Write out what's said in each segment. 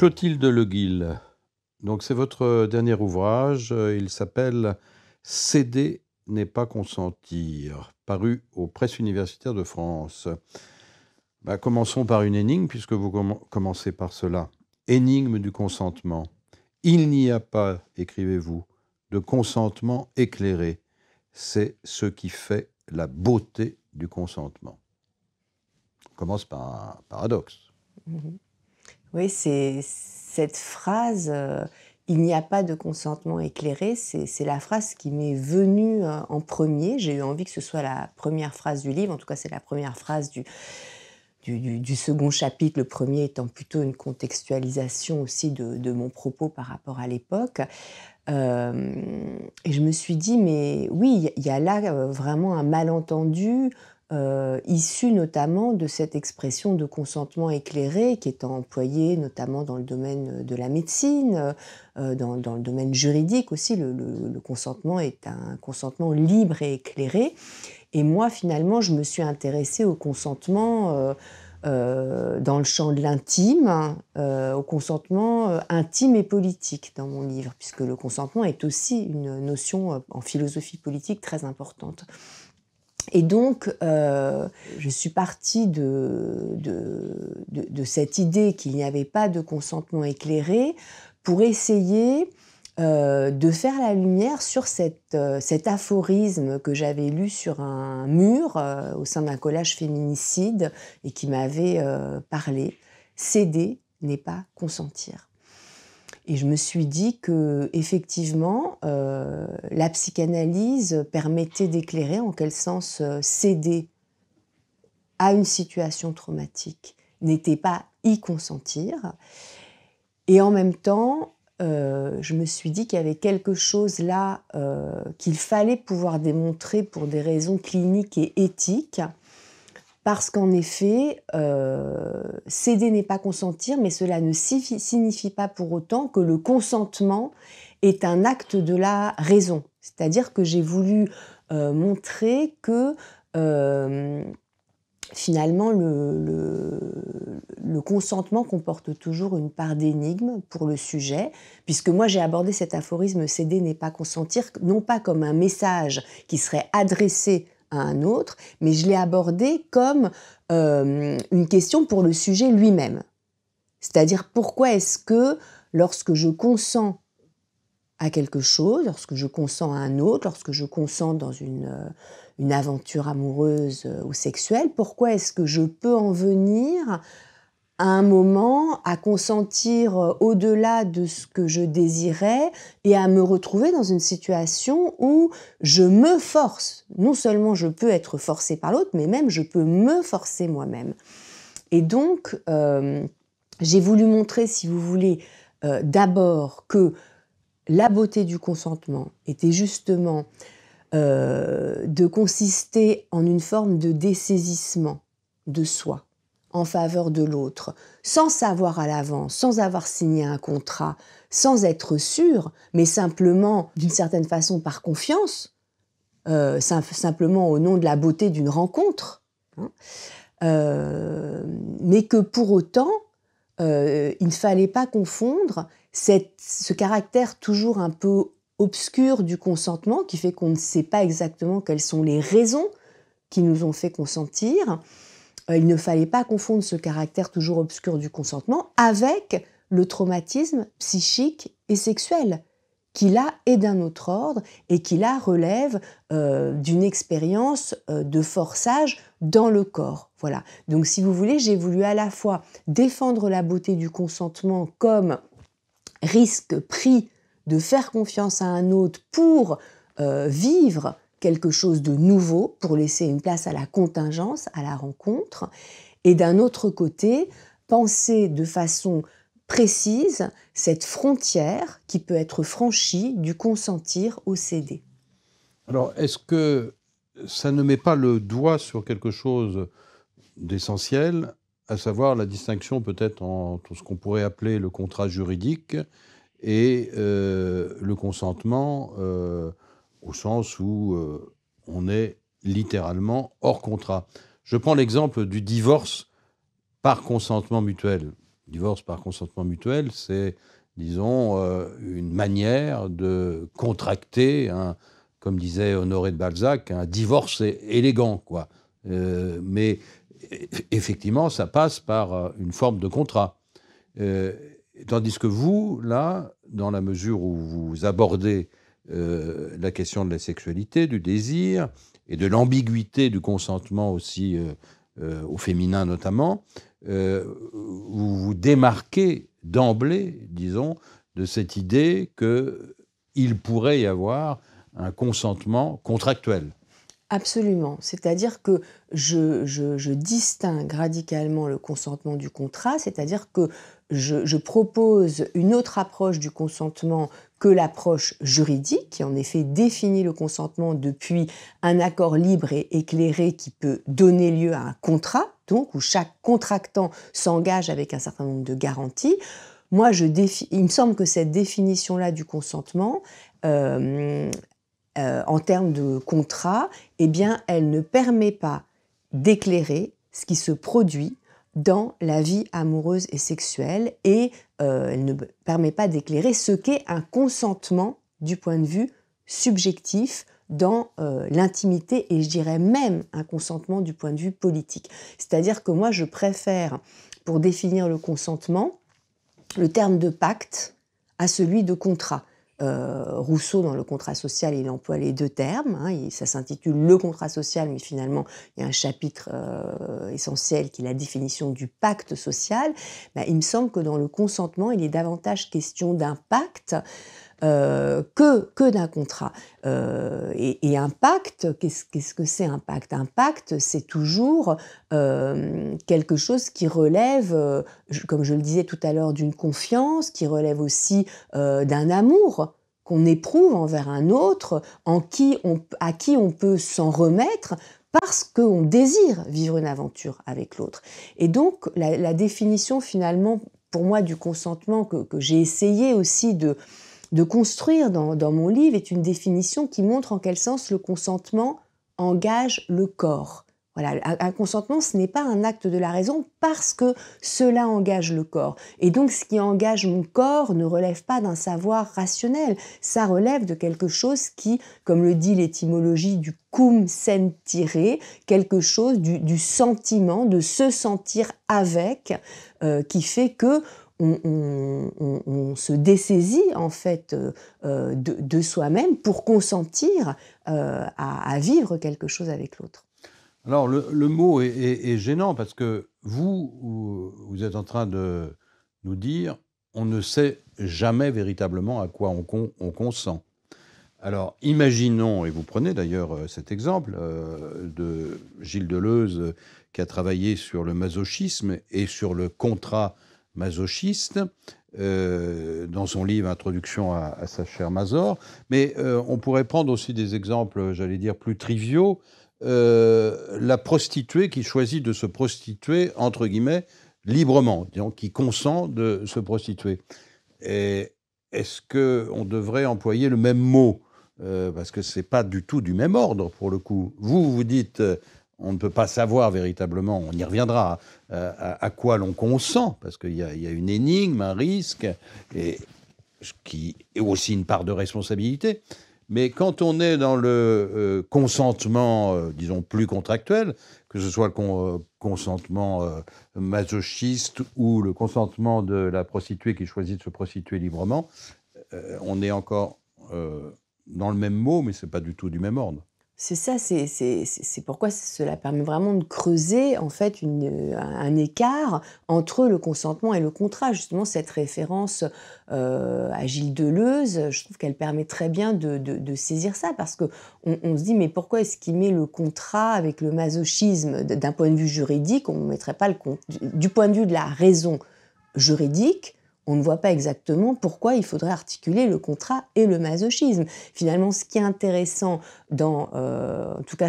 Clotilde Leguil, donc c'est votre dernier ouvrage, il s'appelle « Céder n'est pas consentir », paru aux Presses universitaires de France. Commençons par une énigme, puisque vous commencez par cela. Énigme du consentement. Il n'y a pas, écrivez-vous, de consentement éclairé. C'est ce qui fait la beauté du consentement. On commence par un paradoxe. Oui, c'est cette phrase il n'y a pas de consentement éclairé, c'est la phrase qui m'est venue en premier. J'ai eu envie que ce soit la première phrase du livre, en tout cas c'est la première phrase du second chapitre, le premier étant plutôt une contextualisation aussi de mon propos par rapport à l'époque. Et je me suis dit, mais oui, il y a là vraiment un malentendu issu notamment de cette expression de consentement éclairé qui est employée notamment dans le domaine de la médecine, dans le domaine juridique aussi. Le consentement est un consentement libre et éclairé. Et moi, finalement, je me suis intéressée au consentement dans le champ de l'intime, au consentement intime et politique dans mon livre, puisque le consentement est aussi une notion en philosophie politique très importante. Et donc, je suis partie de cette idée qu'il n'y avait pas de consentement éclairé pour essayer de faire la lumière sur cet aphorisme que j'avais lu sur un mur au sein d'un collage féminicide et qui m'avait parlé. Céder n'est pas consentir. Et je me suis dit que effectivement, la psychanalyse permettait d'éclairer en quel sens céder à une situation traumatique n'était pas y consentir. Et en même temps, je me suis dit qu'il y avait quelque chose là qu'il fallait pouvoir démontrer pour des raisons cliniques et éthiques. Parce qu'en effet, céder n'est pas consentir, mais cela ne signifie pas pour autant que le consentement est un acte de la raison. C'est-à-dire que j'ai voulu montrer que finalement le consentement comporte toujours une part d'énigme pour le sujet, puisque moi j'ai abordé cet aphorisme « céder n'est pas consentir » non pas comme un message qui serait adressé à un autre, mais je l'ai abordé comme une question pour le sujet lui-même. C'est-à-dire pourquoi est-ce que lorsque je consens à quelque chose, lorsque je consens à un autre, lorsque je consens dans une aventure amoureuse ou sexuelle, pourquoi est-ce que je peux en venir à un moment à consentir au-delà de ce que je désirais et à me retrouver dans une situation où je me force. Non seulement je peux être forcée par l'autre, mais même je peux me forcer moi-même. Et donc, j'ai voulu montrer, si vous voulez, d'abord que la beauté du consentement était justement de consister en une forme de dessaisissement de soi en faveur de l'autre, sans savoir à l'avance, sans avoir signé un contrat, sans être sûr, mais simplement, d'une certaine façon, par confiance, simplement au nom de la beauté d'une rencontre, mais que pour autant, il ne fallait pas confondre ce caractère toujours un peu obscur du consentement, qui fait qu'on ne sait pas exactement quelles sont les raisons qui nous ont fait consentir. Il ne fallait pas confondre ce caractère toujours obscur du consentement avec le traumatisme psychique et sexuel, qui là est d'un autre ordre et qui là relève d'une expérience de forçage dans le corps. Voilà. Donc si vous voulez, j'ai voulu à la fois défendre la beauté du consentement comme risque pris de faire confiance à un autre pour vivre quelque chose de nouveau, pour laisser une place à la contingence, à la rencontre, et d'un autre côté, penser de façon précise cette frontière qui peut être franchie du consentir au céder. Alors, est-ce que ça ne met pas le doigt sur quelque chose d'essentiel, à savoir la distinction peut-être entre ce qu'on pourrait appeler le contrat juridique et le consentement au sens où on est littéralement hors contrat. Je prends l'exemple du divorce par consentement mutuel. divorce par consentement mutuel, c'est, disons, une manière de contracter, comme disait Honoré de Balzac, un divorce élégant, quoi. Mais effectivement, ça passe par une forme de contrat. Tandis que vous, là, dans la mesure où vous abordez la question de la sexualité, du désir et de l'ambiguïté du consentement aussi, au féminin notamment, vous vous démarquez d'emblée, disons, de cette idée qu'il pourrait y avoir un consentement contractuel. Absolument. C'est-à-dire que je distingue radicalement le consentement du contrat, c'est-à-dire que je propose une autre approche du consentement que l'approche juridique, qui en effet définit le consentement depuis un accord libre et éclairé qui peut donner lieu à un contrat, donc où chaque contractant s'engage avec un certain nombre de garanties. Moi, il me semble que cette définition-là du consentement, en termes de contrat, eh bien, elle ne permet pas d'éclairer ce qui se produit dans la vie amoureuse et sexuelle et elle ne permet pas d'éclairer ce qu'est un consentement du point de vue subjectif dans l'intimité et je dirais même un consentement du point de vue politique. C'est-à-dire que moi, je préfère, pour définir le consentement, le terme de pacte à celui de contrat. Rousseau, dans le contrat social, il emploie les deux termes. Ça s'intitule le contrat social, mais finalement, il y a un chapitre essentiel qui est la définition du pacte social. Il me semble que dans le consentement, il est davantage question d'un pacte que d'un contrat. Et un pacte, qu'est-ce que c'est un pacte? Un pacte, c'est toujours quelque chose qui relève, comme je le disais tout à l'heure, d'une confiance, qui relève aussi d'un amour qu'on éprouve envers un autre, à qui on peut s'en remettre, parce qu'on désire vivre une aventure avec l'autre. Et donc, la définition, finalement, pour moi, du consentement que j'ai essayé aussi de construire dans mon livre est une définition qui montre en quel sens le consentement engage le corps. Voilà, un consentement, ce n'est pas un acte de la raison parce que cela engage le corps. Et donc, ce qui engage mon corps ne relève pas d'un savoir rationnel. Ça relève de quelque chose qui, comme le dit l'étymologie du cum sentire, quelque chose du sentiment, de se sentir avec, qui fait que on se dessaisit en fait de soi-même pour consentir à vivre quelque chose avec l'autre. Alors, le mot est gênant parce que vous êtes en train de nous dire on ne sait jamais véritablement à quoi on consent. Alors, imaginons, et vous prenez d'ailleurs cet exemple de Gilles Deleuze qui a travaillé sur le masochisme et sur le contrat masochiste dans son livre Introduction à sa chère Mazor, mais on pourrait prendre aussi des exemples, j'allais dire, plus triviaux. La prostituée qui choisit de se prostituer, entre guillemets, librement, disons, qui consent de se prostituer. Et est-ce qu'on devrait employer le même mot parce que ce n'est pas du tout du même ordre, pour le coup. Vous dites, on ne peut pas savoir véritablement, on y reviendra, à quoi l'on consent, parce qu'il y a une énigme, un risque, et qui est aussi une part de responsabilité. Mais quand on est dans le consentement, disons, plus contractuel, que ce soit le consentement masochiste ou le consentement de la prostituée qui choisit de se prostituer librement, on est encore dans le même mot, mais ce n'est pas du tout du même ordre. C'est ça, c'est pourquoi cela permet vraiment de creuser en fait un écart entre le consentement et le contrat. Justement, cette référence à Gilles Deleuze, je trouve qu'elle permet très bien de saisir ça, parce qu'on on se dit mais pourquoi est-ce qu'il met le contrat avec le masochisme d'un point de vue juridique? On ne mettrait pas du point de vue de la raison juridique. On ne voit pas exactement pourquoi il faudrait articuler le contrat et le masochisme. Finalement, ce qui est intéressant dans, en tout cas,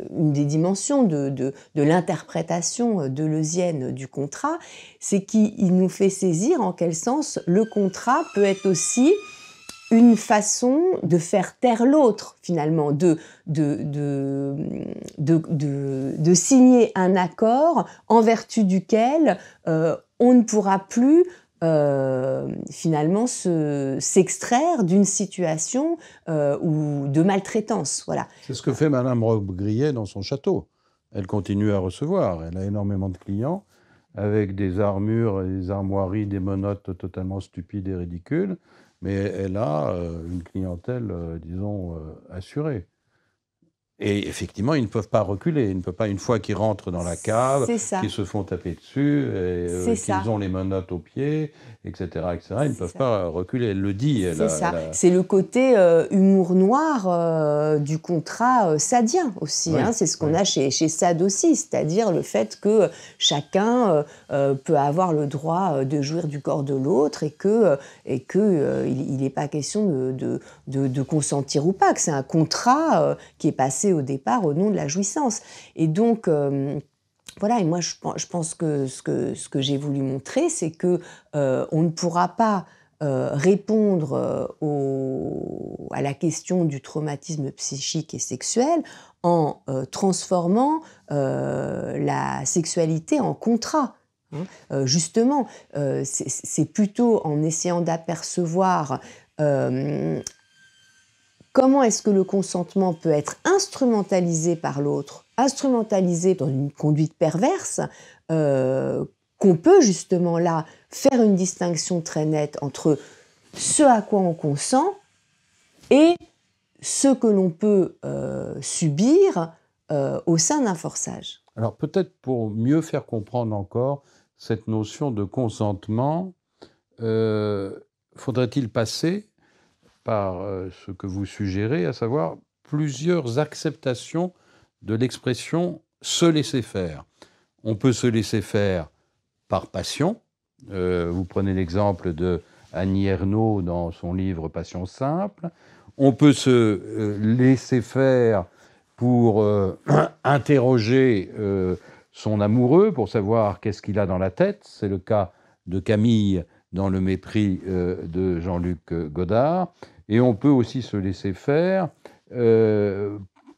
une des dimensions de l'interprétation deleuzienne du contrat, c'est qu'il nous fait saisir en quel sens le contrat peut être aussi une façon de faire taire l'autre, finalement, de signer un accord en vertu duquel on ne pourra plus finalement s'extraire d'une situation ou de maltraitance. Voilà. C'est ce que fait Madame Robbe-Grillet dans son château. Elle continue à recevoir. Elle a énormément de clients avec des armures et des armoiries, des menottes totalement stupides et ridicules, mais elle a une clientèle, disons, assurée. Et effectivement, ils ne peuvent pas reculer. Ils ne peuvent pas, une fois qu'ils rentrent dans la cave, qu'ils se font taper dessus, qu'ils ont les menottes aux pieds, etc., etc., ils ne peuvent pas reculer. Elle le dit. C'est ça. C'est le côté humour noir du contrat sadien aussi. Oui, hein. C'est ce qu'on a chez Sade aussi, c'est-à-dire le fait que chacun peut avoir le droit de jouir du corps de l'autre et qu'il n'est pas question de consentir ou pas, que c'est un contrat qui est passé au départ au nom de la jouissance. Et donc, voilà, et moi je pense que ce que j'ai voulu montrer, c'est que on ne pourra pas répondre à la question du traumatisme psychique et sexuel en transformant la sexualité en contrat. Justement, c'est plutôt en essayant d'apercevoir comment est-ce que le consentement peut être instrumentalisé par l'autre, instrumentalisé dans une conduite perverse, qu'on peut justement là faire une distinction très nette entre ce à quoi on consent et ce que l'on peut subir au sein d'un forçage. Alors peut-être pour mieux faire comprendre encore cette notion de consentement, faudrait-il passer par ce que vous suggérez, à savoir plusieurs acceptations de l'expression « se laisser faire ». On peut se laisser faire par passion. Vous prenez l'exemple de Annie Ernaux dans son livre « Passion simple ». On peut se laisser faire pour interroger son amoureux, pour savoir qu'est-ce qu'il a dans la tête. C'est le cas de Camille dans Le mépris de Jean-Luc Godard. Et on peut aussi se laisser faire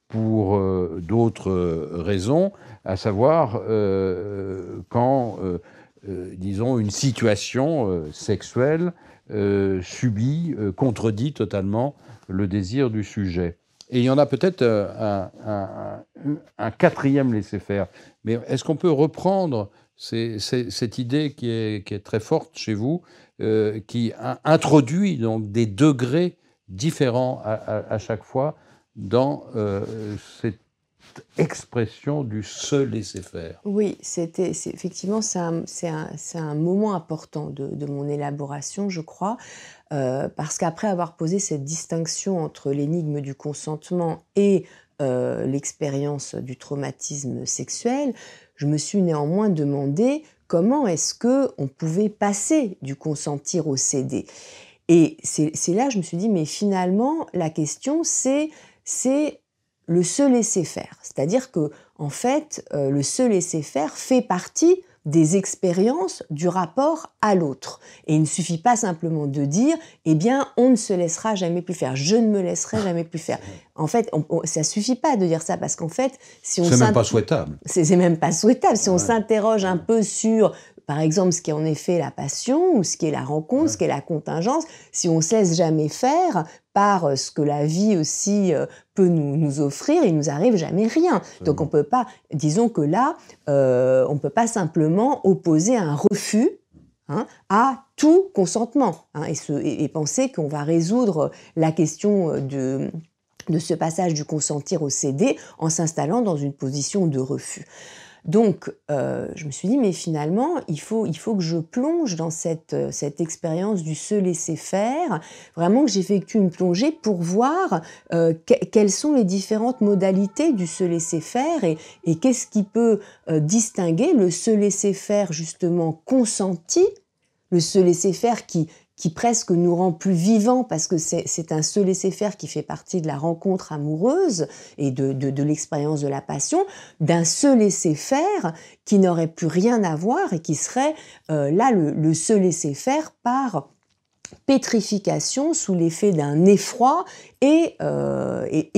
pour d'autres raisons, à savoir quand, disons, une situation sexuelle subit, contredit totalement le désir du sujet. Et il y en a peut-être un quatrième laisser-faire. Mais est-ce qu'on peut reprendre cette idée qui est très forte chez vous, qui introduit donc des degrés différents à chaque fois dans cette expression du se laisser faire? Oui, effectivement, c'est un moment important de mon élaboration, je crois, parce qu'après avoir posé cette distinction entre l'énigme du consentement et l'expérience du traumatisme sexuel, je me suis néanmoins demandé comment est-ce qu'on pouvait passer du consentir au céder. Et c'est là que je me suis dit, mais finalement, la question, c'est le se laisser faire. C'est-à-dire que, en fait, le se laisser faire fait partie des expériences du rapport à l'autre. Et il ne suffit pas simplement de dire, eh bien, on ne se laissera jamais plus faire, je ne me laisserai jamais plus faire. En fait, ça suffit pas de dire ça, parce qu'en fait, si on c'est même pas souhaitable. C'est même pas souhaitable. Si on s'interroge un peu sur, par exemple, ce qui est en effet la passion, ou ce qui est la rencontre, ce qui est la contingence, si on se laisse jamais faire par ce que la vie aussi peut nous offrir, il nous arrive jamais rien. Donc on peut pas, disons que là, on peut pas simplement opposer un refus à tout consentement et penser qu'on va résoudre la question de ce passage du consentir au céder en s'installant dans une position de refus. Donc, je me suis dit, mais finalement, il faut que je plonge dans cette expérience du se laisser faire, vraiment que j'effectue une plongée pour voir quelles sont les différentes modalités du se laisser faire et qu'est-ce qui peut distinguer le se laisser faire justement consenti, le se laisser faire qui presque nous rend plus vivants parce que c'est un se laisser faire qui fait partie de la rencontre amoureuse et de l'expérience de la passion, d'un se laisser faire qui n'aurait plus rien à voir et qui serait là le se laisser faire par pétrification sous l'effet d'un effroi et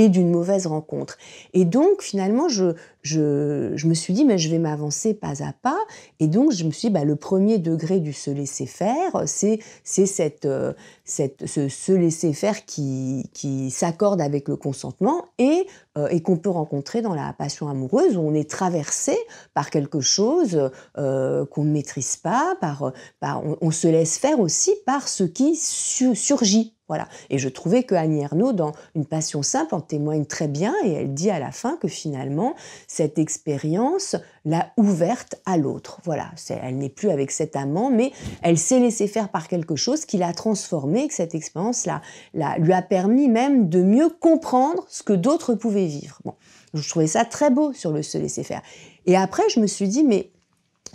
d'une mauvaise rencontre. Et donc, finalement, je me suis dit, mais je vais m'avancer pas à pas. Et donc, je me suis dit, le premier degré du se laisser faire, c'est ce laisser faire qui s'accorde avec le consentement et qu'on peut rencontrer dans la passion amoureuse, où on est traversé par quelque chose qu'on ne maîtrise pas, on se laisse faire aussi par ce qui surgit. Voilà. Et je trouvais que Annie Ernaux, dans Une passion simple, en témoigne très bien, et elle dit à la fin que finalement, cette expérience l'a ouverte à l'autre. Voilà. Elle n'est plus avec cet amant, mais elle s'est laissée faire par quelque chose qui l'a transformée, et que cette expérience lui a permis même de mieux comprendre ce que d'autres pouvaient vivre. Bon. Je trouvais ça très beau sur le se laisser faire. Et après, je me suis dit, mais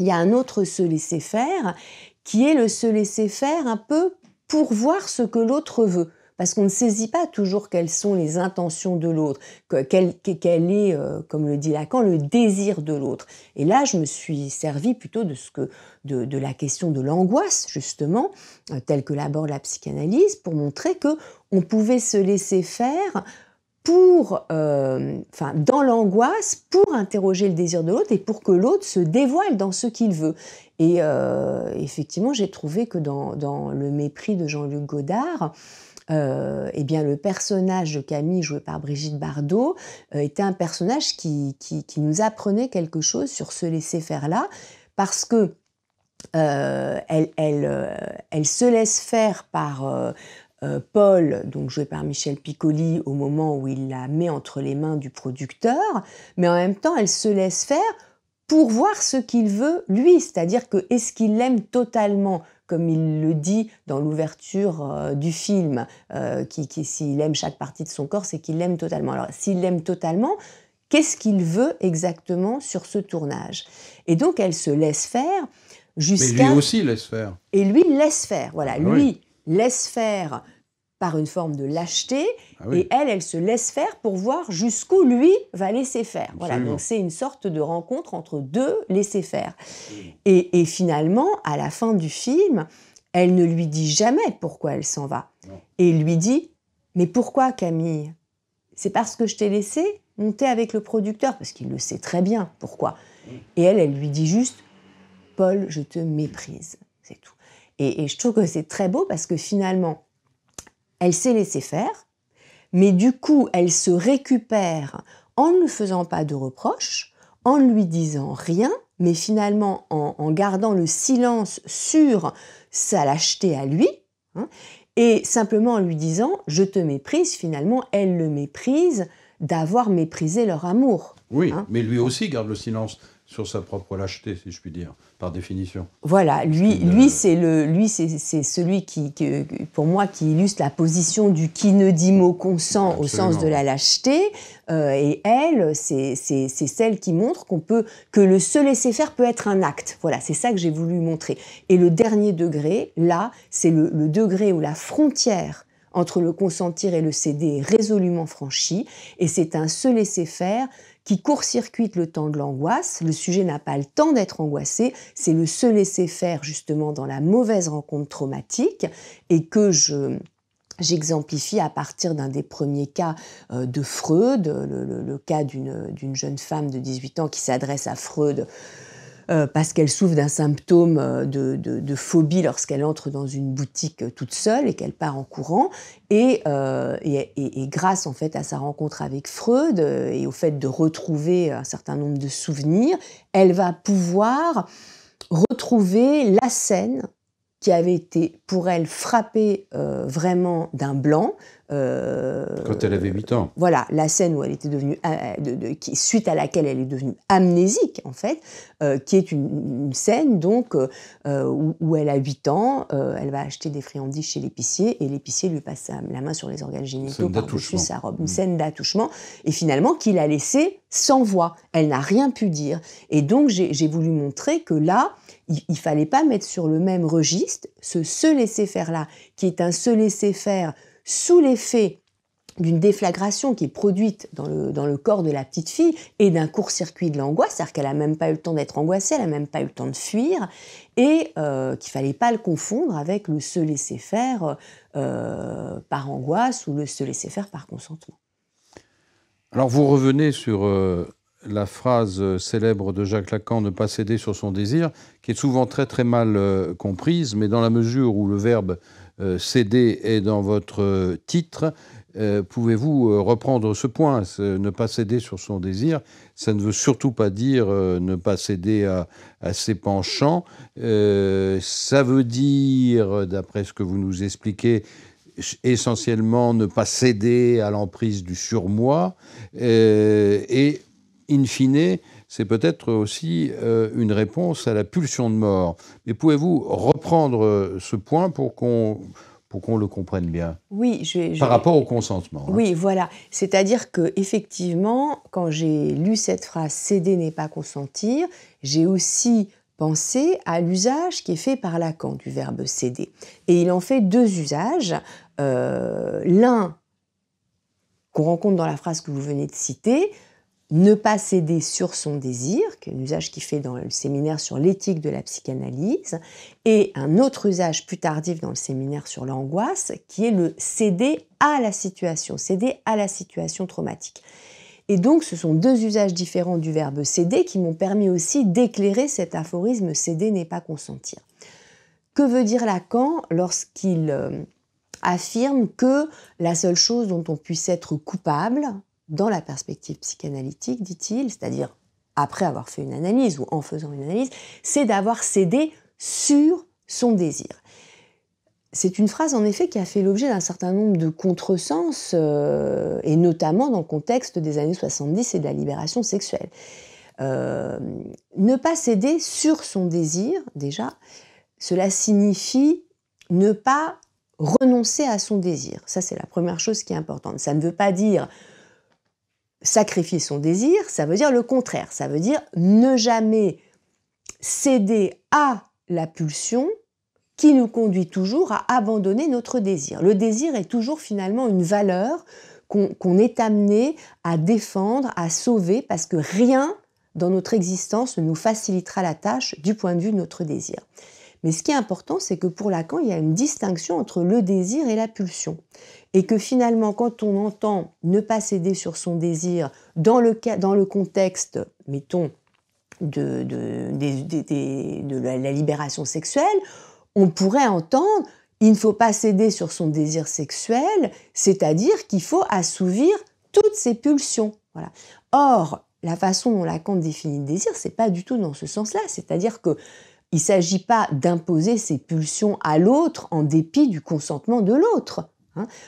il y a un autre se laisser faire, qui est le se laisser faire un peu pour voir ce que l'autre veut. Parce qu'on ne saisit pas toujours quelles sont les intentions de l'autre, quel est, comme le dit Lacan, le désir de l'autre. Et là, je me suis servi plutôt de la question de l'angoisse, justement, telle que l'aborde la psychanalyse, pour montrer qu'on pouvait se laisser faire dans l'angoisse, pour interroger le désir de l'autre et pour que l'autre se dévoile dans ce qu'il veut. Et effectivement, j'ai trouvé que dans Le mépris de Jean-Luc Godard, le personnage de Camille, joué par Brigitte Bardot, était un personnage qui nous apprenait quelque chose sur ce laisser-faire-là, parce que elle se laisse faire par Paul, donc joué par Michel Piccoli, au moment où il la met entre les mains du producteur, mais en même temps, elle se laisse faire pour voir ce qu'il veut, lui, c'est-à-dire que est-ce qu'il l'aime totalement, comme il le dit dans l'ouverture du film, s'il aime chaque partie de son corps, c'est qu'il l'aime totalement. Alors, s'il l'aime totalement, qu'est-ce qu'il veut exactement sur ce tournage? Et donc, elle se laisse faire jusqu'à... Mais lui aussi laisse faire. Et lui laisse faire, voilà. Ah lui laisse faire par une forme de lâcheté, et elle se laisse faire pour voir jusqu'où lui va laisser faire. Voilà, donc c'est une sorte de rencontre entre deux laisser-faire. Et finalement, à la fin du film, elle ne lui dit jamais pourquoi elle s'en va. Non. Et il lui dit, mais pourquoi Camille? C'est parce que je t'ai laissé monter avec le producteur, parce qu'il le sait très bien pourquoi. Et elle lui dit juste, Paul, je te méprise, c'est tout. Et je trouve que c'est très beau parce que finalement, elle s'est laissée faire, mais du coup, elle se récupère en ne lui faisant pas de reproches, en ne lui disant rien, mais finalement en gardant le silence sur sa lâcheté à lui, et simplement en lui disant « je te méprise », finalement, elle le méprise d'avoir méprisé leur amour. Oui, mais lui aussi garde le silence sur sa propre lâcheté, si je puis dire, par définition. Voilà, lui c'est celui qui, pour moi, qui illustre la position du qui ne dit mot consent. Absolument. Au sens de la lâcheté, et elle, c'est celle qui montre que le se laisser faire peut être un acte. Voilà, c'est ça que j'ai voulu montrer. Et le dernier degré, là, c'est le degré où la frontière entre le consentir et le céder est résolument franchie, et c'est un se laisser faire qui court-circuite le temps de l'angoisse. Le sujet n'a pas le temps d'être angoissé, c'est le se laisser faire justement dans la mauvaise rencontre traumatique, et que j'exemplifie à partir d'un des premiers cas de Freud, le cas d'une jeune femme de 18 ans qui s'adresse à Freud parce qu'elle souffre d'un symptôme de phobie lorsqu'elle entre dans une boutique toute seule et qu'elle part en courant. Et grâce en fait à sa rencontre avec Freud et au fait de retrouver un certain nombre de souvenirs, elle va pouvoir retrouver la scène qui avait été pour elle frappée vraiment d'un blanc. Quand elle avait 8 ans. Voilà, la scène où elle était devenue, suite à laquelle elle est devenue amnésique, en fait, qui est une scène donc où elle a 8 ans, elle va acheter des friandises chez l'épicier, et l'épicier lui passe la main sur les organes génitaux par-dessus sa robe. Une scène d'attouchement, et finalement qui l'a laissée sans voix. Elle n'a rien pu dire. Et donc j'ai voulu montrer que là, il fallait pas mettre sur le même registre ce se laisser faire là, qui est un se laisser faire sous l'effet d'une déflagration qui est produite dans le corps de la petite fille et d'un court-circuit de l'angoisse, c'est-à-dire qu'elle n'a même pas eu le temps d'être angoissée, elle n'a même pas eu le temps de fuir, et qu'il ne fallait pas le confondre avec le se laisser faire par angoisse ou le se laisser faire par consentement. Alors vous revenez sur la phrase célèbre de Jacques Lacan, ne pas céder sur son désir, qui est souvent très très mal comprise, mais dans la mesure où le verbe céder est dans votre titre, pouvez-vous reprendre ce point, ne pas céder sur son désir? Ça ne veut surtout pas dire ne pas céder à ses penchants. Ça veut dire, d'après ce que vous nous expliquez, essentiellement ne pas céder à l'emprise du surmoi. Et in fine, c'est peut-être aussi une réponse à la pulsion de mort. Mais pouvez-vous reprendre ce point pour qu'on le comprenne bien? Oui, par rapport au consentement. Oui, voilà. C'est-à-dire qu'effectivement, quand j'ai lu cette phrase « céder n'est pas consentir », j'ai aussi pensé à l'usage qui est fait par Lacan du verbe « céder ». Et il en fait deux usages. L'un qu'on rencontre dans la phrase que vous venez de citer, ne pas céder sur son désir, qui est un usage qu'il fait dans le séminaire sur l'éthique de la psychanalyse, et un autre usage plus tardif dans le séminaire sur l'angoisse, qui est le céder à la situation traumatique. Et donc, ce sont deux usages différents du verbe céder qui m'ont permis aussi d'éclairer cet aphorisme « céder n'est pas consentir ». Que veut dire Lacan lorsqu'il affirme que la seule chose dont on puisse être coupable, dans la perspective psychanalytique, dit-il, c'est-à-dire après avoir fait une analyse ou en faisant une analyse, c'est d'avoir cédé sur son désir. C'est une phrase en effet qui a fait l'objet d'un certain nombre de contresens, et notamment dans le contexte des années 70 et de la libération sexuelle. Ne pas céder sur son désir, déjà, cela signifie ne pas renoncer à son désir. Ça, c'est la première chose qui est importante. Ça ne veut pas dire sacrifier son désir, ça veut dire le contraire. Ça veut dire ne jamais céder à la pulsion qui nous conduit toujours à abandonner notre désir. Le désir est toujours finalement une valeur qu'on est amené à défendre, à sauver, parce que rien dans notre existence ne nous facilitera la tâche du point de vue de notre désir. Mais ce qui est important, c'est que pour Lacan, il y a une distinction entre le désir et la pulsion. Et que finalement, quand on entend ne pas céder sur son désir dans le contexte, mettons, de la libération sexuelle, on pourrait entendre « il ne faut pas céder sur son désir sexuel », c'est-à-dire qu'il faut assouvir toutes ses pulsions. Voilà. Or, la façon dont Lacan définit le désir, c'est pas du tout dans ce sens-là, c'est-à-dire que il ne s'agit pas d'imposer ses pulsions à l'autre en dépit du consentement de l'autre.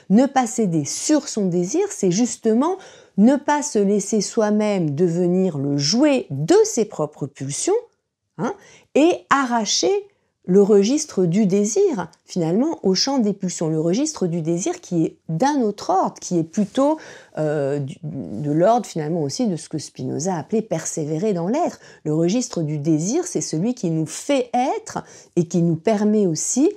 Ne pas céder sur son désir, c'est justement ne pas se laisser soi-même devenir le jouet de ses propres pulsions et arracher le registre du désir, finalement, au champ des pulsions. Le registre du désir qui est d'un autre ordre, qui est plutôt de l'ordre, finalement, aussi de ce que Spinoza appelait persévérer dans l'être. Le registre du désir, c'est celui qui nous fait être et qui nous permet aussi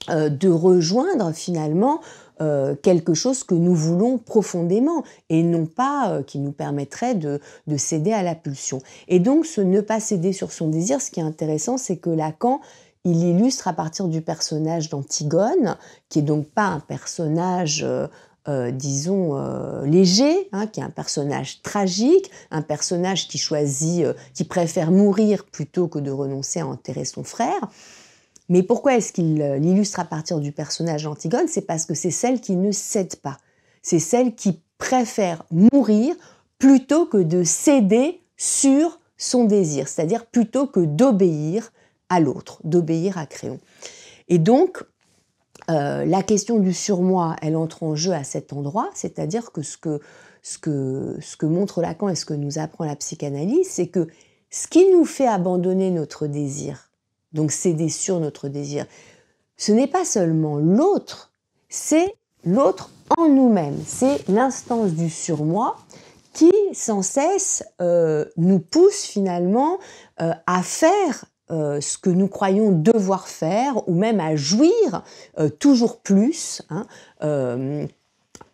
de rejoindre, finalement, quelque chose que nous voulons profondément et non pas qui nous permettrait de céder à la pulsion. Et donc, ce ne pas céder sur son désir, ce qui est intéressant, c'est que Lacan, il illustre à partir du personnage d'Antigone, qui est donc pas un personnage, léger, qui est un personnage tragique, un personnage qui choisit, qui préfère mourir plutôt que de renoncer à enterrer son frère. Mais pourquoi est-ce qu'il l'illustre à partir du personnage d'Antigone? C'est parce que c'est celle qui ne cède pas. C'est celle qui préfère mourir plutôt que de céder sur son désir, c'est-à-dire plutôt que d'obéir à l'autre, d'obéir à Créon. Et donc, la question du surmoi, elle entre en jeu à cet endroit, c'est-à-dire que ce que montre Lacan et ce que nous apprend la psychanalyse, c'est que ce qui nous fait abandonner notre désir, donc céder sur notre désir, ce n'est pas seulement l'autre, c'est l'autre en nous-mêmes, c'est l'instance du surmoi qui sans cesse nous pousse finalement à faire ce que nous croyons devoir faire, ou même à jouir toujours plus,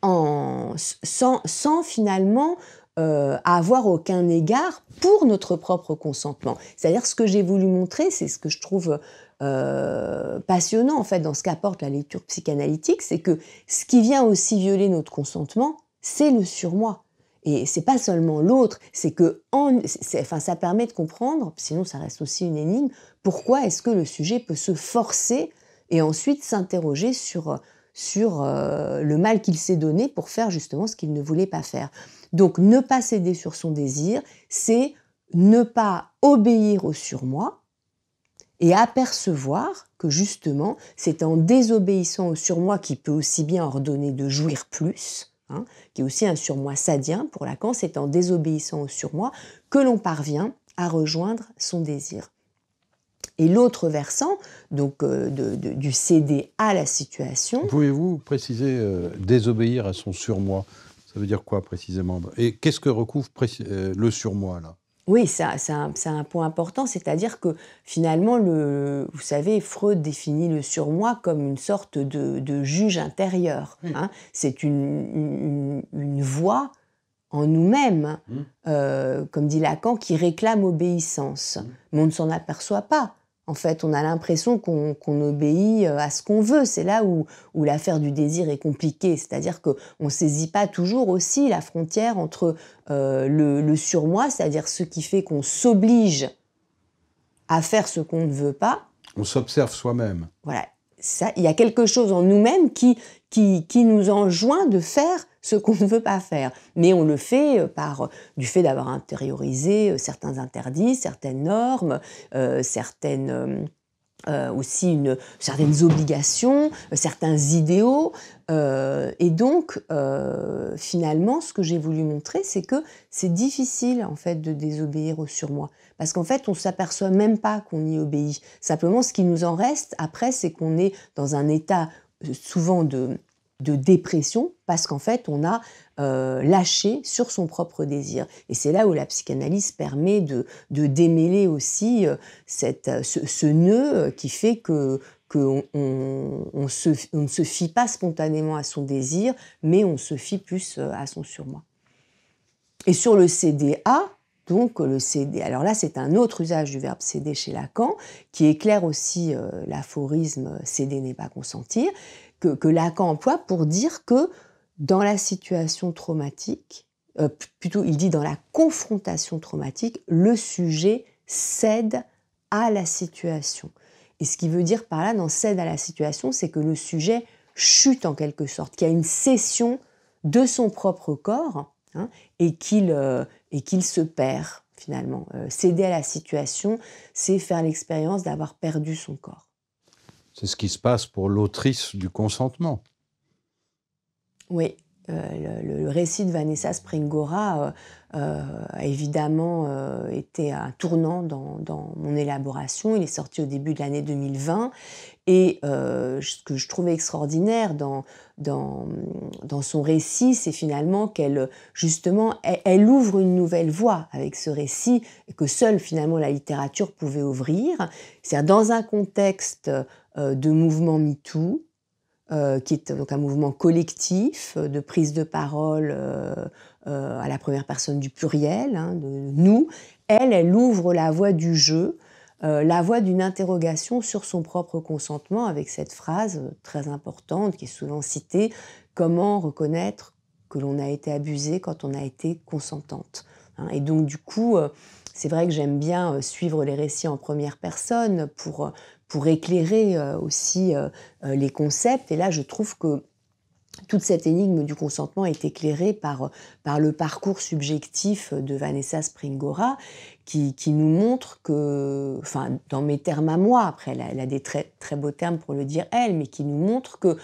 sans finalement avoir aucun égard pour notre propre consentement. C'est-à-dire ce que j'ai voulu montrer, c'est ce que je trouve passionnant en fait dans ce qu'apporte la lecture psychanalytique, c'est que ce qui vient aussi violer notre consentement, c'est le surmoi. Et c'est pas seulement l'autre, c'est que ça permet de comprendre, sinon ça reste aussi une énigme, pourquoi est-ce que le sujet peut se forcer et ensuite s'interroger sur le mal qu'il s'est donné pour faire justement ce qu'il ne voulait pas faire. Donc ne pas céder sur son désir, c'est ne pas obéir au surmoi et apercevoir que justement c'est en désobéissant au surmoi qui peut aussi bien ordonner de jouir plus, qui est aussi un surmoi sadien pour Lacan, c'est en désobéissant au surmoi que l'on parvient à rejoindre son désir. Et l'autre versant, donc du céder à la situation... Pouvez-vous préciser désobéir à son surmoi? Ça veut dire quoi précisément? Et qu'est-ce que recouvre le surmoi là? Oui, c'est un point important, c'est-à-dire que finalement, vous savez, Freud définit le surmoi comme une sorte de juge intérieur. Oui. C'est une voix en nous-mêmes, comme dit Lacan, qui réclame obéissance. Mais on ne s'en aperçoit pas. En fait, on a l'impression qu'on obéit à ce qu'on veut. C'est là où l'affaire du désir est compliquée. C'est-à-dire qu'on ne saisit pas toujours aussi la frontière entre le surmoi, c'est-à-dire ce qui fait qu'on s'oblige à faire ce qu'on ne veut pas. On s'observe soi-même. Voilà. Ça, il y a quelque chose en nous-mêmes qui nous enjoint de faire ce qu'on ne veut pas faire. Mais on le fait du fait d'avoir intériorisé certains interdits, certaines normes, certaines obligations, certains idéaux. Et donc, finalement, ce que j'ai voulu montrer, c'est que c'est difficile, en fait, de désobéir au surmoi. Parce qu'en fait, on ne s'aperçoit même pas qu'on y obéit. Simplement, ce qui nous en reste, après, c'est qu'on est dans un état souvent de dépression, parce qu'en fait, on a lâché sur son propre désir. Et c'est là où la psychanalyse permet de démêler aussi ce nœud qui fait qu'on ne se fie pas spontanément à son désir, mais on se fie plus à son surmoi. Et sur le CDA, donc le CD, alors là c'est un autre usage du verbe céder chez Lacan, qui éclaire aussi l'aphorisme « céder n'est pas consentir », que Lacan emploie pour dire que dans la situation traumatique, plutôt il dit dans la confrontation traumatique, le sujet cède à la situation. Et ce qui veut dire par là, dans cède à la situation, c'est que le sujet chute en quelque sorte, qu'il y a une cession de son propre corps, et qu'il se perd finalement. Céder à la situation, c'est faire l'expérience d'avoir perdu son corps. C'est ce qui se passe pour l'autrice du consentement. Oui, le récit de Vanessa Springora a évidemment été un tournant dans mon élaboration. Il est sorti au début de l'année 2020. Et ce que je trouvais extraordinaire dans son récit, c'est finalement qu'elle, justement, elle ouvre une nouvelle voie avec ce récit que seule, finalement, la littérature pouvait ouvrir. C'est-à-dire dans un contexte de mouvement MeToo, qui est donc un mouvement collectif de prise de parole à la première personne du pluriel, de nous. Elle ouvre la voie du jeu, la voie d'une interrogation sur son propre consentement avec cette phrase très importante qui est souvent citée « Comment reconnaître que l'on a été abusé quand on a été consentante ?» Et donc du coup, c'est vrai que j'aime bien suivre les récits en première personne pour éclairer aussi les concepts. Et là, je trouve que toute cette énigme du consentement est éclairée par le parcours subjectif de Vanessa Springora, qui nous montre que, enfin, dans mes termes à moi, après elle a des très, très beaux termes pour le dire elle, mais qui nous montre que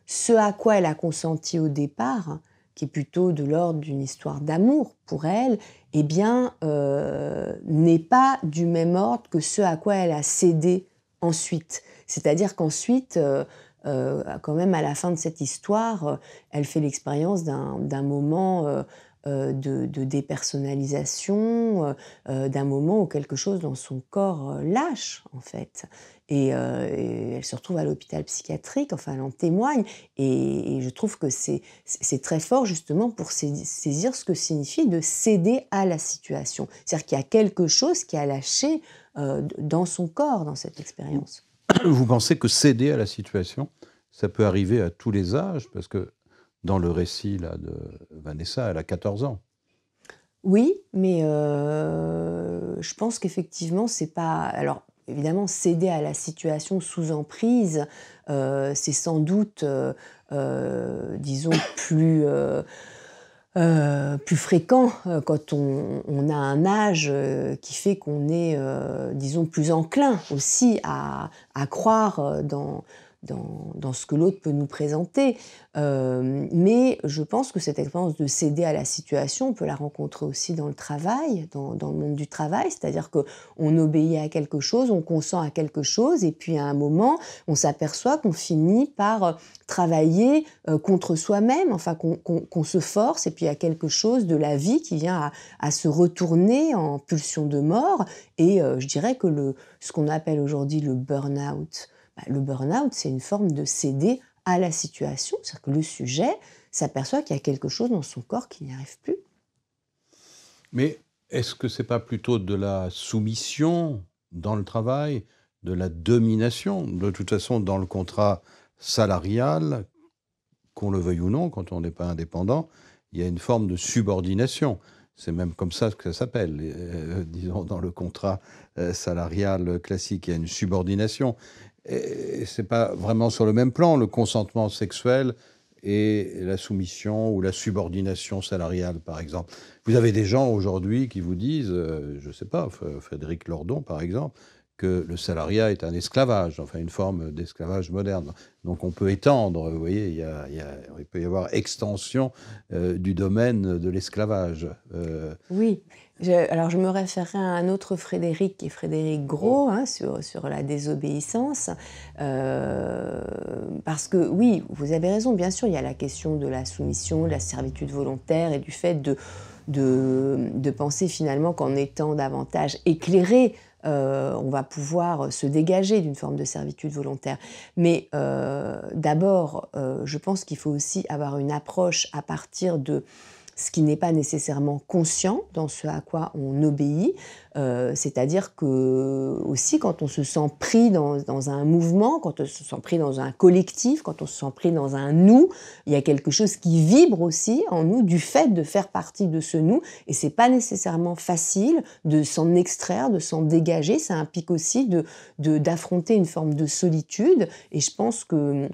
ce à quoi elle a consenti au départ, qui est plutôt de l'ordre d'une histoire d'amour pour elle, eh bien, n'est pas du même ordre que ce à quoi elle a cédé ensuite. C'est-à-dire qu'ensuite, quand même, à la fin de cette histoire, elle fait l'expérience d'un moment de dépersonnalisation, d'un moment où quelque chose dans son corps lâche, en fait. Et elle se retrouve à l'hôpital psychiatrique, enfin, elle en témoigne. Et je trouve que c'est très fort, justement, pour saisir ce que signifie de céder à la situation. C'est-à-dire qu'il y a quelque chose qui a lâché dans son corps, dans cette expérience. Vous pensez que céder à la situation, ça peut arriver à tous les âges? Parce que dans le récit là, de Vanessa, elle a 14 ans. Oui, mais je pense qu'effectivement, c'est pas alors évidemment, céder à la situation sous emprise, c'est sans doute, disons plus fréquent, quand on a un âge, qui fait qu'on est, disons plus enclin aussi à croire, dans ce que l'autre peut nous présenter. Mais je pense que cette expérience de céder à la situation, on peut la rencontrer aussi dans le travail, dans le monde du travail. C'est-à-dire qu'on obéit à quelque chose, on consent à quelque chose et puis à un moment, on s'aperçoit qu'on finit par, travailler, contre soi-même, enfin qu'on se force et puis il y a quelque chose de la vie qui vient à se retourner en pulsion de mort et je dirais que ce qu'on appelle aujourd'hui le burn-out, le burn-out, c'est une forme de céder à la situation. C'est-à-dire que le sujet s'aperçoit qu'il y a quelque chose dans son corps qui n'y arrive plus. Mais est-ce que c'est pas plutôt de la soumission dans le travail, de la domination? De toute façon, dans le contrat salarial, qu'on le veuille ou non, quand on n'est pas indépendant, il y a une forme de subordination. C'est même comme ça que ça s'appelle. Disons, dans le contrat salarial classique, il y a une subordination. Et c'est pas vraiment sur le même plan, le consentement sexuel et la soumission ou la subordination salariale, par exemple. Vous avez des gens aujourd'hui qui vous disent, je ne sais pas, Frédéric Lordon, par exemple, que le salariat est un esclavage, enfin une forme d'esclavage moderne. Donc on peut étendre, vous voyez, il peut y avoir extension du domaine de l'esclavage. Oui, alors je me référerai à un autre Frédéric, qui est Frédéric Gros, hein, sur la désobéissance, parce que oui, vous avez raison, bien sûr, il y a la question de la soumission, de la servitude volontaire et du fait de penser finalement qu'en étant davantage éclairé, on va pouvoir se dégager d'une forme de servitude volontaire. Mais d'abord, je pense qu'il faut aussi avoir une approche à partir de ce qui n'est pas nécessairement conscient dans ce à quoi on obéit. C'est-à-dire que aussi quand on se sent pris dans un mouvement, quand on se sent pris dans un collectif, quand on se sent pris dans un nous, il y a quelque chose qui vibre aussi en nous du fait de faire partie de ce nous. Et c'est pas nécessairement facile de s'en extraire, de s'en dégager. Ça implique aussi d'affronter une forme de solitude. Et je pense que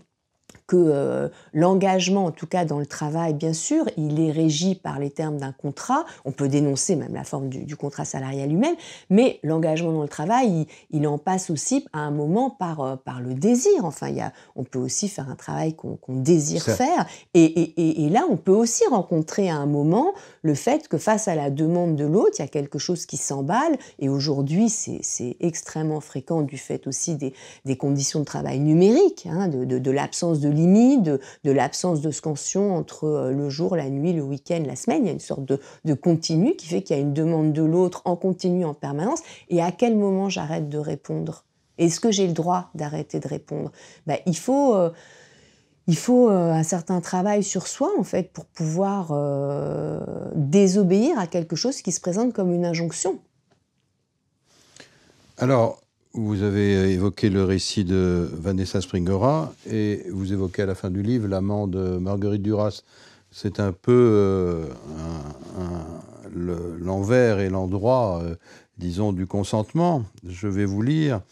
l'engagement, en tout cas dans le travail, bien sûr, il est régi par les termes d'un contrat. On peut dénoncer même la forme du contrat salarial lui-même, mais l'engagement dans le travail, il en passe aussi à un moment par le désir. Enfin, on peut aussi faire un travail qu'on désire faire. Et là, on peut aussi rencontrer à un moment le fait que face à la demande de l'autre, il y a quelque chose qui s'emballe. Et aujourd'hui, c'est extrêmement fréquent du fait aussi des conditions de travail numériques, hein, de l'absence de limite, de l'absence de scansion entre le jour, la nuit, le week-end, la semaine. Il y a une sorte de continu qui fait qu'il y a une demande de l'autre en continu, en permanence. Et à quel moment j'arrête de répondre? Est-ce que j'ai le droit d'arrêter de répondre? Il faut un certain travail sur soi, en fait, pour pouvoir désobéir à quelque chose qui se présente comme une injonction. Alors, vous avez évoqué le récit de Vanessa Springora et vous évoquez à la fin du livre l'amant de Marguerite Duras. C'est un peu l'envers et l'endroit, disons, du consentement. Je vais vous lire,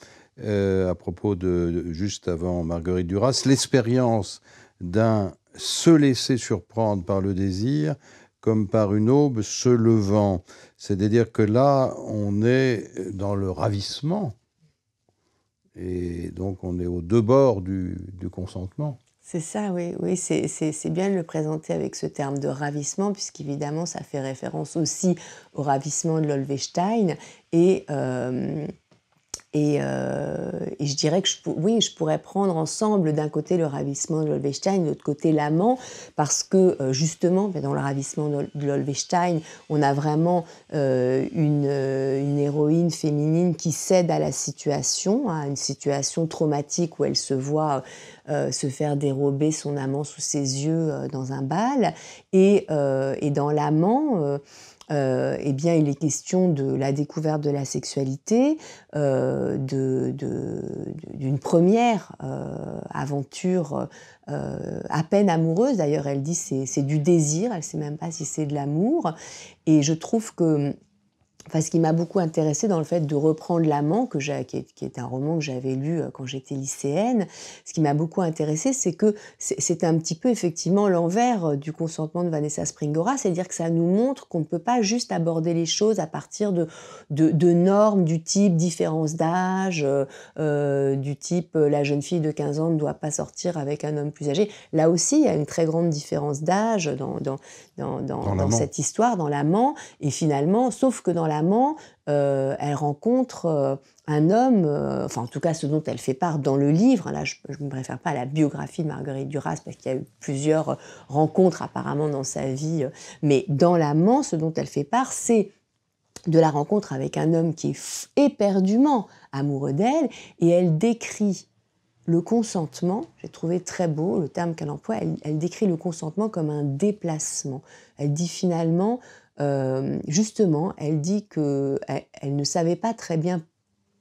à propos juste avant Marguerite Duras, l'expérience d'un se laisser surprendre par le désir comme par une aube se levant. C'est-à-dire que là, on est dans le ravissement. Et donc, on est aux deux bords du consentement. C'est ça, oui, c'est bien de le présenter avec ce terme de ravissement, puisqu'évidemment, ça fait référence aussi au ravissement de l'Olvestein. Et Et je dirais que oui, je pourrais prendre ensemble d'un côté le ravissement de Lolvestein, de l'autre côté l'amant, parce que justement, dans le ravissement de Lolvestein, on a vraiment une héroïne féminine qui cède à la situation, à une situation traumatique où elle se voit se faire dérober son amant sous ses yeux dans un bal. Et dans l'amant, eh bien, il est question de la découverte de la sexualité, d'une première aventure à peine amoureuse. D'ailleurs, elle dit c'est du désir, elle ne sait même pas si c'est de l'amour. Et je trouve que ce qui m'a beaucoup intéressée dans le fait de reprendre l'amant, qui est un roman que j'avais lu quand j'étais lycéenne, ce qui m'a beaucoup intéressée, c'est que c'est un petit peu effectivement l'envers du consentement de Vanessa Springora, c'est-à-dire que ça nous montre qu'on ne peut pas juste aborder les choses à partir de normes du type différence d'âge, du type la jeune fille de 15 ans ne doit pas sortir avec un homme plus âgé. Là aussi, il y a une très grande différence d'âge dans cette histoire, dans l'amant, et finalement, sauf que dans l'amant, elle rencontre un homme, enfin en tout cas ce dont elle fait part dans le livre, là je ne me réfère pas à la biographie de Marguerite Duras parce qu'il y a eu plusieurs rencontres apparemment dans sa vie, mais dans l'amant, ce dont elle fait part, c'est de la rencontre avec un homme qui est éperdument amoureux d'elle, et elle décrit le consentement, j'ai trouvé très beau le terme qu'elle emploie, elle décrit le consentement comme un déplacement. Elle dit finalement, justement, elle dit qu'elle ne savait pas très bien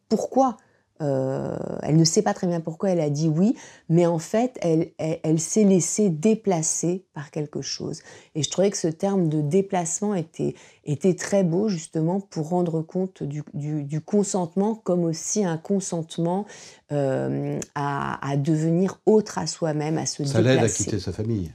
pourquoi, elle ne sait pas très bien pourquoi elle a dit oui, mais en fait, elle s'est laissée déplacer par quelque chose. Et je trouvais que ce terme de déplacement était très beau, justement, pour rendre compte du consentement, comme aussi un consentement à devenir autre à soi-même, à se déplacer. Ça l'aide à quitter sa famille.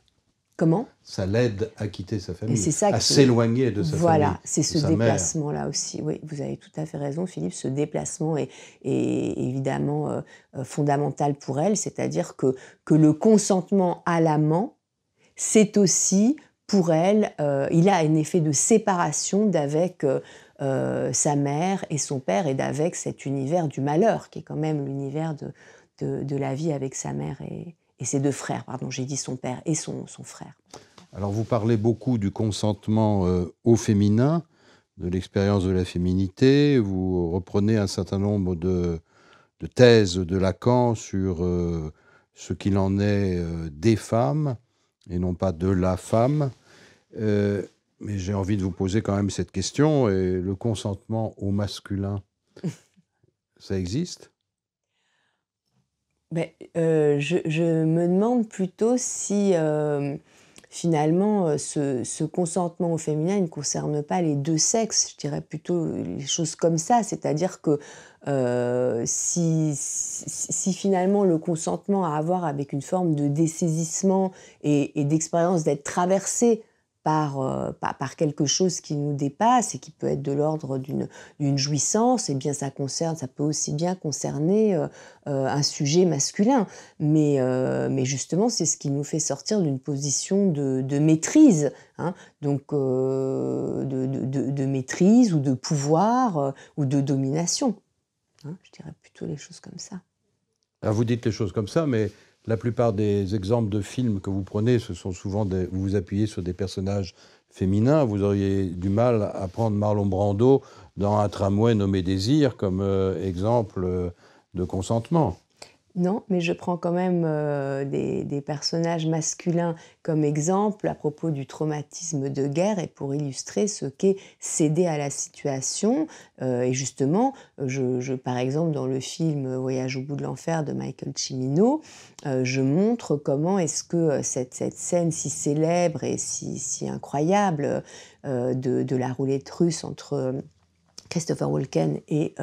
Comment ? Ça l'aide à quitter sa famille, c'est ça à s'éloigner de sa famille. Voilà, c'est ce déplacement-là aussi. Oui, vous avez tout à fait raison, Philippe. Ce déplacement est évidemment fondamental pour elle, c'est-à-dire que le consentement à l'amant, c'est aussi, pour elle, il a un effet de séparation d'avec sa mère et son père, et d'avec cet univers du malheur, qui est quand même l'univers de la vie avec sa mère et ses deux frères. Pardon, j'ai dit son père et son frère. Alors, vous parlez beaucoup du consentement au féminin, de l'expérience de la féminité. Vous reprenez un certain nombre de thèses de Lacan sur ce qu'il en est des femmes, et non pas de la femme. Mais j'ai envie de vous poser quand même cette question. Et le consentement au masculin, ça existe ? Je me demande plutôt si finalement ce consentement au féminin ne concerne pas les deux sexes. Je dirais plutôt les choses comme ça, c'est-à-dire que si finalement le consentement a à voir avec une forme de dessaisissement et d'expérience d'être traversé par quelque chose qui nous dépasse et qui peut être de l'ordre d'une jouissance, eh bien ça peut aussi bien concerner un sujet masculin. Mais justement, c'est ce qui nous fait sortir d'une position de maîtrise, hein, donc de maîtrise ou de pouvoir ou de domination. Hein, je dirais plutôt les choses comme ça. Alors vous dites les choses comme ça, mais la plupart des exemples de films que vous prenez, ce sont souvent vous vous appuyez sur des personnages féminins. Vous auriez du mal à prendre Marlon Brando dans Un tramway nommé Désir comme exemple de consentement. Non, mais je prends quand même des personnages masculins comme exemple à propos du traumatisme de guerre et pour illustrer ce qu'est céder à la situation. Et justement, par exemple, dans le film Voyage au bout de l'enfer de Michael Cimino, je montre comment est-ce que cette scène si célèbre et si incroyable de la roulette russe entre Christopher Walken et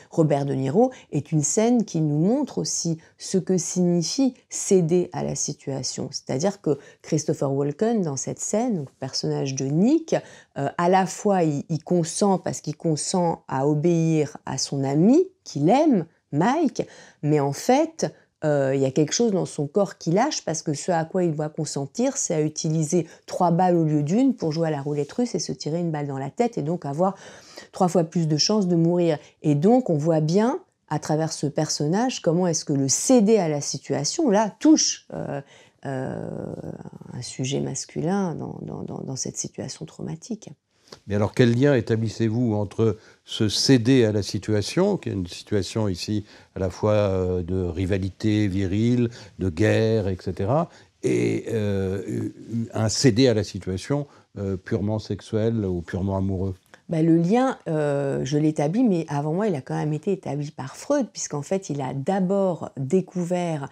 Robert De Niro est une scène qui nous montre aussi ce que signifie céder à la situation. C'est-à-dire que Christopher Walken, dans cette scène, le personnage de Nick, à la fois il consent parce qu'il consent à obéir à son ami qu'il aime, Mike, mais en fait, il y a quelque chose dans son corps qui lâche parce que ce à quoi il doit consentir, c'est à utiliser 3 balles au lieu d'1 pour jouer à la roulette russe et se tirer une balle dans la tête et donc avoir 3 fois plus de chances de mourir. Et donc, on voit bien à travers ce personnage, comment est-ce que le céder à la situation, là, touche un sujet masculin dans cette situation traumatique. Mais alors, quel lien établissez-vous entre ce céder à la situation, qui est une situation ici à la fois de rivalité virile, de guerre, etc., et un céder à la situation purement sexuel ou purement amoureux? Le lien, je l'établis, mais avant moi, il a quand même été établi par Freud, puisqu'en fait, il a d'abord découvert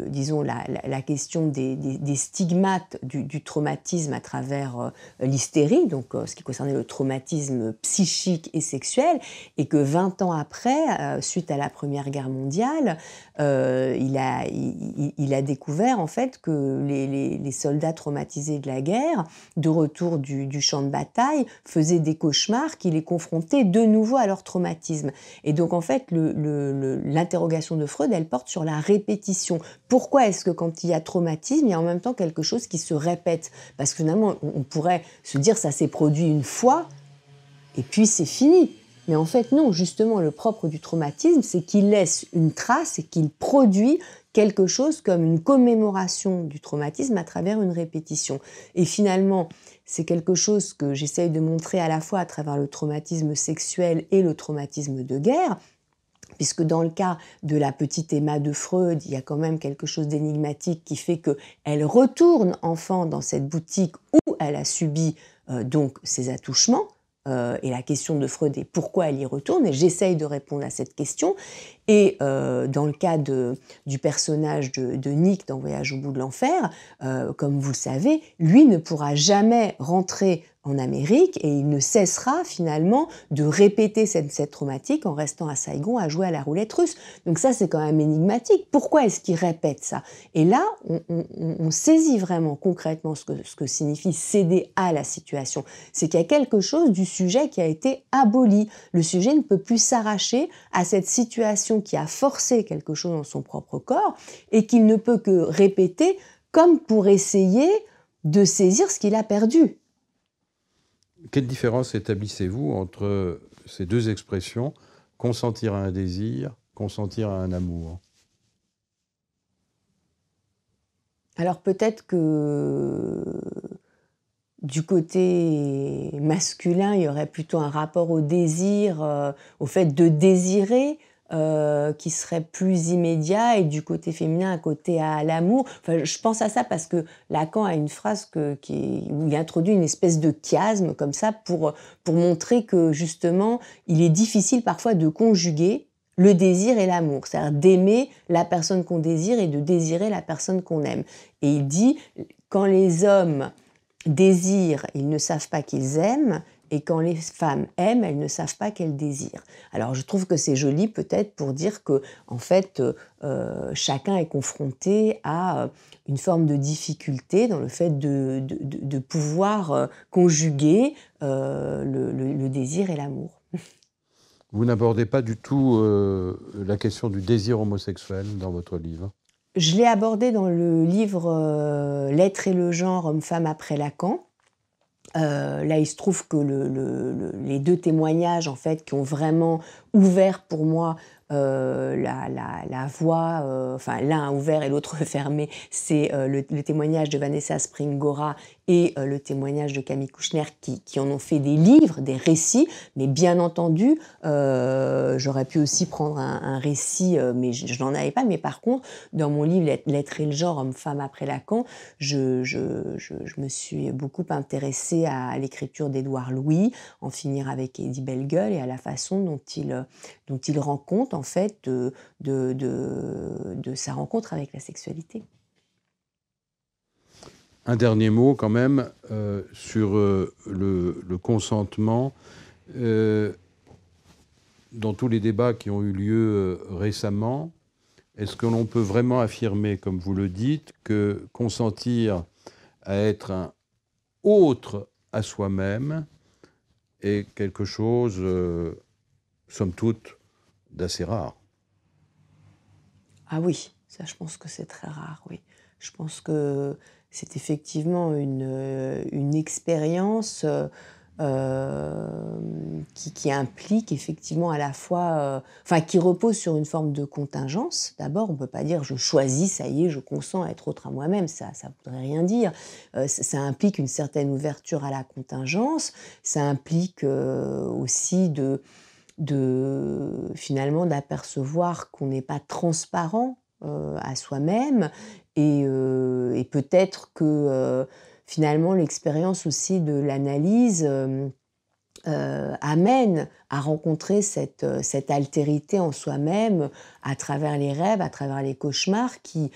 disons, la question des stigmates du traumatisme à travers l'hystérie, donc ce qui concernait le traumatisme psychique et sexuel, et que 20 ans après, suite à la Première Guerre mondiale, il a découvert en fait que les soldats traumatisés de la guerre, de retour du champ de bataille, faisaient des cauchemars qui les confrontaient de nouveau à leur traumatisme. Et donc en fait, l'interrogation de Freud, elle porte sur la répétition. Pourquoi est-ce que quand il y a traumatisme, il y a en même temps quelque chose qui se répète? Parce que finalement, on pourrait se dire ça s'est produit une fois et puis c'est fini. Mais en fait non, justement le propre du traumatisme, c'est qu'il laisse une trace et qu'il produit quelque chose comme une commémoration du traumatisme à travers une répétition. Et finalement, c'est quelque chose que j'essaye de montrer à la fois à travers le traumatisme sexuel et le traumatisme de guerre, puisque dans le cas de la petite Emma de Freud, il y a quand même quelque chose d'énigmatique qui fait qu'elle retourne enfant dans cette boutique où elle a subi donc ces attouchements. Et la question de Freud est pourquoi elle y retourne, et j'essaye de répondre à cette question. Et dans le cas du personnage de Nick dans Voyage au bout de l'enfer, comme vous le savez, lui ne pourra jamais rentrer en Amérique et il ne cessera finalement de répéter cette traumatique en restant à Saigon à jouer à la roulette russe. Donc ça, c'est quand même énigmatique. Pourquoi est-ce qu'il répète ça? Et là, on saisit vraiment concrètement ce que signifie céder à la situation. C'est qu'il y a quelque chose du sujet qui a été aboli. Le sujet ne peut plus s'arracher à cette situation qui a forcé quelque chose dans son propre corps et qu'il ne peut que répéter comme pour essayer de saisir ce qu'il a perdu. Quelle différence établissez-vous entre ces deux expressions, consentir à un désir, consentir à un amour? Alors peut-être que du côté masculin, il y aurait plutôt un rapport au désir, au fait de désirer, qui serait plus immédiat, et du côté féminin, un côté à l'amour. Enfin, je pense à ça parce que Lacan a une phrase où il introduit une espèce de chiasme comme ça pour montrer que justement, il est difficile parfois de conjuguer le désir et l'amour, c'est-à-dire d'aimer la personne qu'on désire et de désirer la personne qu'on aime. Et il dit, quand les hommes désirent, ils ne savent pas qu'ils aiment, et quand les femmes aiment, elles ne savent pas qu'elles désirent. Alors je trouve que c'est joli peut-être pour dire que en fait chacun est confronté à une forme de difficulté dans le fait de pouvoir conjuguer le désir et l'amour. Vous n'abordez pas du tout la question du désir homosexuel dans votre livre? Je l'ai abordé dans le livre L'être et le genre, homme-femme après Lacan. Là, il se trouve que les deux témoignages en fait, qui ont vraiment ouvert pour moi la voie, enfin l'un a ouvert et l'autre fermé, c'est le témoignage de Vanessa Springora et le témoignage de Camille Kouchner qui en ont fait des livres, des récits, mais bien entendu, j'aurais pu aussi prendre un récit, mais je n'en avais pas, mais par contre, dans mon livre L'être et le genre, homme-femme après Lacan, je me suis beaucoup intéressée à l'écriture d'Édouard Louis, En finir avec Eddie Bellegueule, et à la façon dont il rend compte en fait de sa rencontre avec la sexualité. Un dernier mot quand même sur le consentement. Dans tous les débats qui ont eu lieu récemment, est-ce que l'on peut vraiment affirmer, comme vous le dites, que consentir à être un autre à soi-même est quelque chose, somme toute, d'assez rare? Ah oui, ça je pense que c'est très rare, oui. Je pense que c'est effectivement une expérience qui implique effectivement à la fois, enfin qui repose sur une forme de contingence. D'abord, on ne peut pas dire: «Je choisis, ça y est, je consens à être autre à moi-même», ça voudrait rien dire. Ça implique une certaine ouverture à la contingence, ça implique, aussi finalement d'apercevoir qu'on n'est pas transparent, à soi-même et peut-être que, finalement l'expérience aussi de l'analyse, amène à rencontrer cette altérité en soi-même à travers les rêves, à travers les cauchemars qui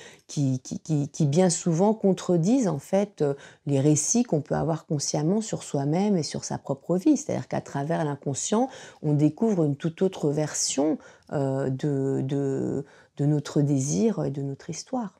bien souvent contredisent en fait, les récits qu'on peut avoir consciemment sur soi-même et sur sa propre vie. C'est-à-dire qu'à travers l'inconscient, on découvre une toute autre version, de notre désir et de notre histoire.